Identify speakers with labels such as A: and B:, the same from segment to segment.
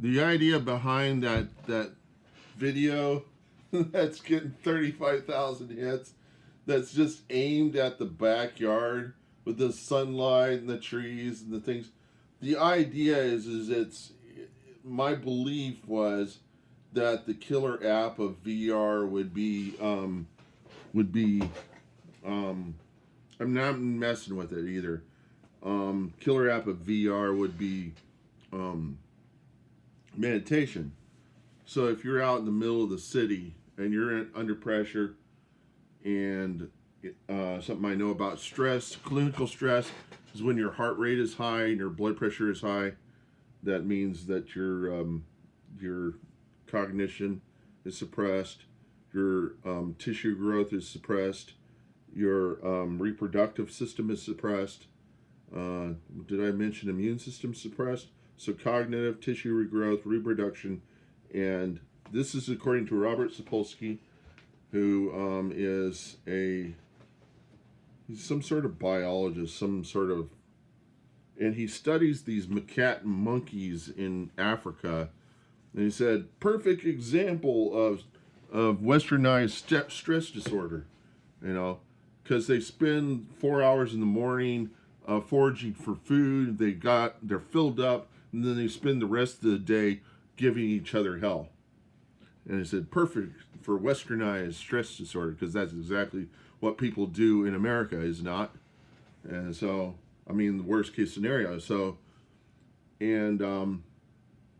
A: The idea behind that video that's getting 35,000 hits, that's just aimed at the backyard with the sunlight and the trees and the things. The idea is it's my belief was that the killer app of VR would be I'm not messing with it either. Killer app of VR would be um, meditation. So if you're out in the middle of the city and you're under pressure, and something I know about stress, clinical stress, is when your heart rate is high and your blood pressure is high. That means that your cognition is suppressed, your tissue growth is suppressed, your reproductive system is suppressed. Did I mention immune system suppressed? So cognitive, tissue regrowth, reproduction, and this is according to Robert Sapolsky, who he's some sort of biologist, and he studies these macaque monkeys in Africa, and he said perfect example of westernized stress disorder, because they spend 4 hours in the morning foraging for food, they're filled up, and then they spend the rest of the day giving each other hell. And he said perfect for westernized stress disorder, because that's exactly what people do in America, is not. And so, I mean, the worst case scenario. So, and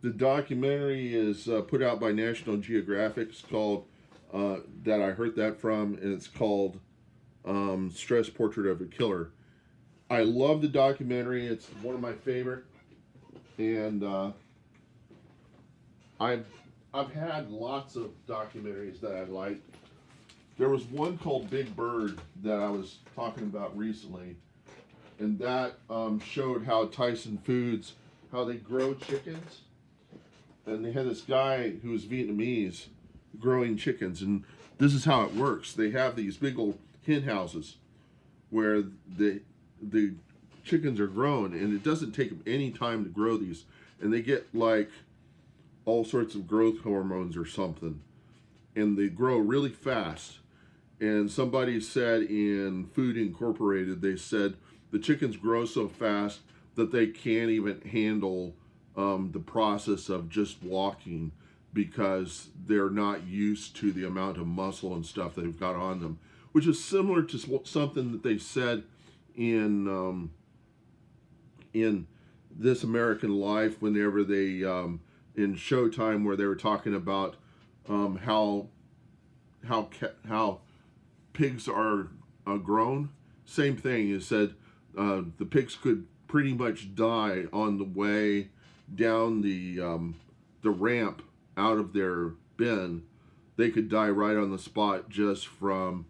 A: the documentary is put out by National Geographic. It's called, that I heard that from, and it's called Stress Portrait of a Killer. I love the documentary. It's one of my favorite. And I've had lots of documentaries that I like. There was one called Big Bird that I was talking about recently, and that showed how Tyson Foods, how they grow chickens, and they had this guy who was Vietnamese growing chickens, and this is how it works. They have these big old hen houses where the chickens are grown, and it doesn't take them any time to grow these, and they get like all sorts of growth hormones or something, and they grow really fast. And somebody said in Food Incorporated, they said the chickens grow so fast that they can't even handle the process of just walking, because they're not used to the amount of muscle and stuff they've got on them, which is similar to something that they said in This American Life, whenever they in Showtime, where they were talking about how pigs are grown. Same thing. It said the pigs could pretty much die on the way down the ramp out of their bin. They could die right on the spot just from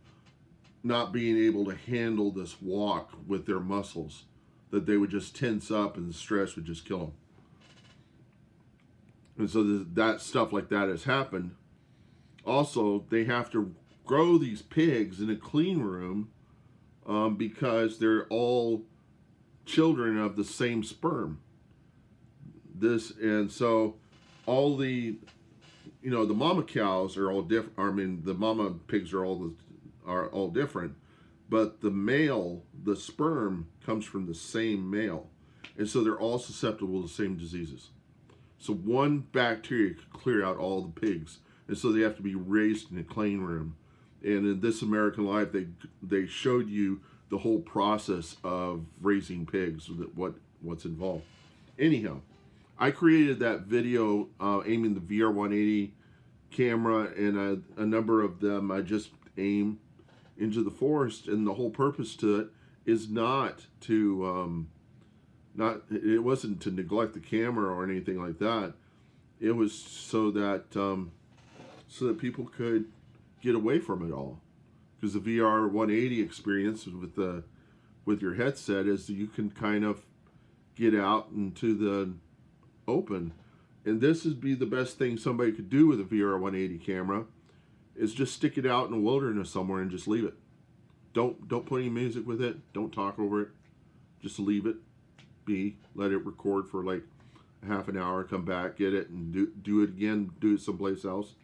A: not being able to handle this walk with their muscles. That they would just tense up and the stress would just kill them. And so that stuff like that has happened. Also, they have to grow these pigs in a clean room because they're all children of the same sperm. And so all the mama cows are all different. I mean, the mama pigs are all different, but the sperm comes from the same male, and so they're all susceptible to the same diseases. So one bacteria could clear out all the pigs, and so they have to be raised in a clean room. And in This American Life, they showed you the whole process of raising pigs, what's involved. Anyhow, I created that video aiming the VR180 camera, and a number of them I just aim into the forest, and the whole purpose to it is not to it wasn't to neglect the camera or anything like that. It was so that people could get away from it all, because the VR 180 experience with your headset is that you can kind of get out into the open, and this would be the best thing somebody could do with a VR 180 camera, is just stick it out in the wilderness somewhere and just leave it. Don't put any music with it. Don't talk over it. Just leave it be. Let it record for like half an hour, come back, get it, and do it again, do it someplace else.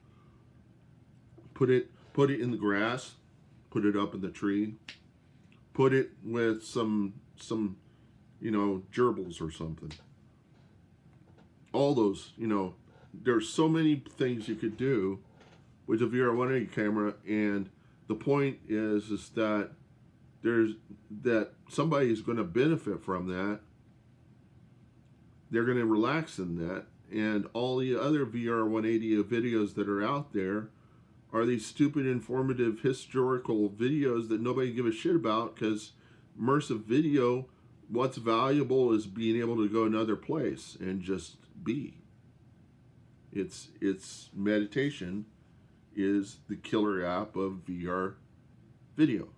A: Put it in the grass, put it up in the tree, put it with some gerbils or something. All those, there's so many things you could do with a VR 180 camera, and the point is that somebody is going to benefit from that. They're going to relax in that, and all the other VR 180 videos that are out there are these stupid, informative, historical videos that nobody gives a shit about, because immersive video, what's valuable is being able to go another place and just be. It's meditation is the killer app of VR video.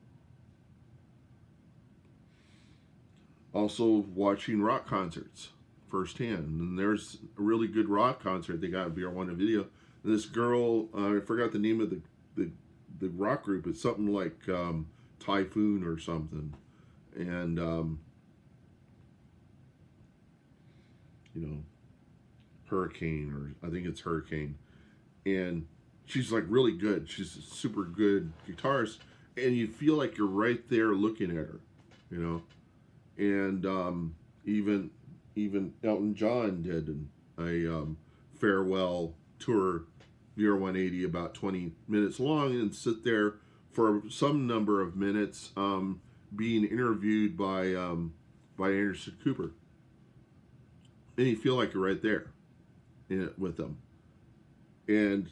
A: Also watching rock concerts firsthand. And there's a really good rock concert they got VR 1 video. And this girl, I forgot the name of the rock group. It's something like Typhoon or something. And, Hurricane, or I think it's Hurricane. And she's like really good. She's a super good guitarist. And you feel like you're right there looking at her, And even Elton John did a farewell tour VR 180 about 20 minutes long, and sit there for some number of minutes being interviewed by Anderson Cooper. And you feel like you're right there with them. And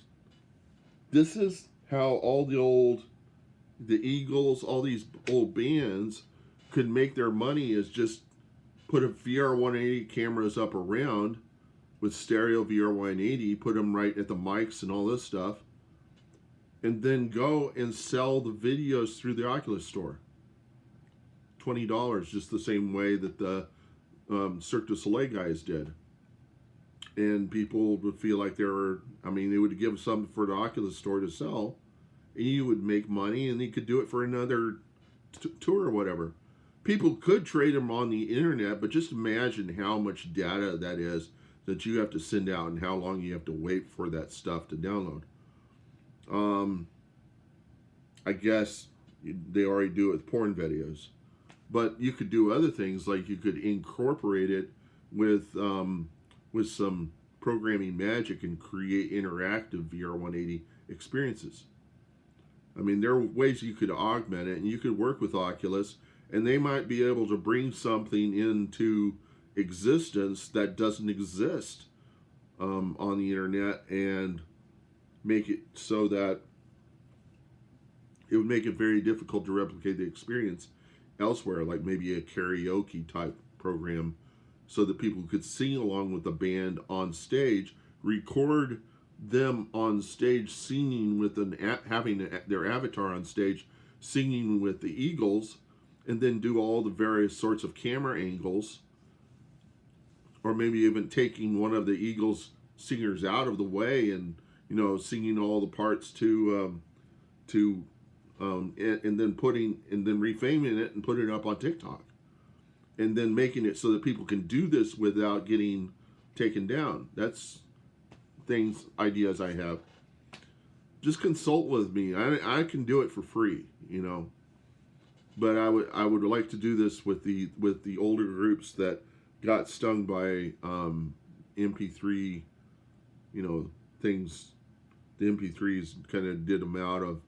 A: this is how all the Eagles, all these old bands could make their money, is just put a VR 180 cameras up around with stereo VR 180, put them right at the mics and all this stuff, and then go and sell the videos through the Oculus store. $20, just the same way that the Cirque du Soleil guys did. And people would feel like they would give something for the Oculus store to sell, and you would make money, and you could do it for another tour or whatever. People could trade them on the internet, but just imagine how much data that is that you have to send out, and how long you have to wait for that stuff to download. I guess they already do it with porn videos, but you could do other things, like you could incorporate it with some programming magic and create interactive VR 180 experiences. There are ways you could augment it, and you could work with Oculus, and they might be able to bring something into existence that doesn't exist on the internet, and make it so that it would make it very difficult to replicate the experience elsewhere, like maybe a karaoke type program, so that people could sing along with the band on stage, record them on stage singing with having their avatar on stage singing with the Eagles, and then do all the various sorts of camera angles, or maybe even taking one of the Eagles singers out of the way and singing all the parts and then refaming it and putting it up on TikTok, and then making it so that people can do this without getting taken down. That's ideas I have. Just consult with me. I can do it for free, but I would like to do this with the older groups that got stung by MP3, things. The MP3s kind of did them out of.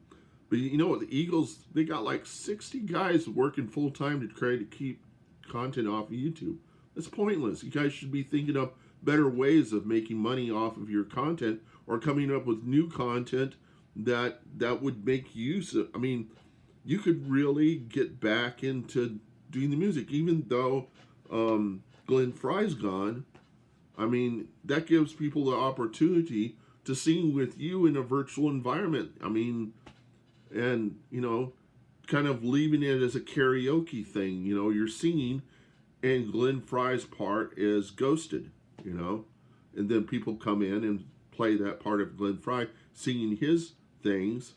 A: But the Eagles, they got like 60 guys working full time to try to keep content off of YouTube. That's pointless. You guys should be thinking of better ways of making money off of your content, or coming up with new content that would make use of. You could really get back into doing the music, even though Glenn Frey's gone. That gives people the opportunity to sing with you in a virtual environment. And kind of leaving it as a karaoke thing. You're singing, and Glenn Frey's part is ghosted. And then people come in and play that part of Glenn Frey singing his things,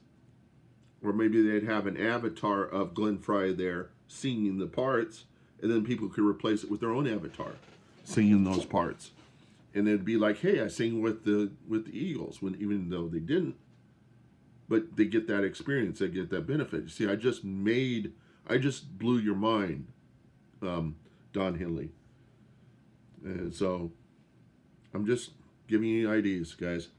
A: or maybe they'd have an avatar of Glenn Frey there singing the parts, and then people could replace it with their own avatar singing those parts. and it'd be like, hey, I sing with the Eagles, when even though they didn't, but they get that experience, they get that benefit. You see, I just blew your mind, Don Henley, and so I'm just giving you ideas, guys.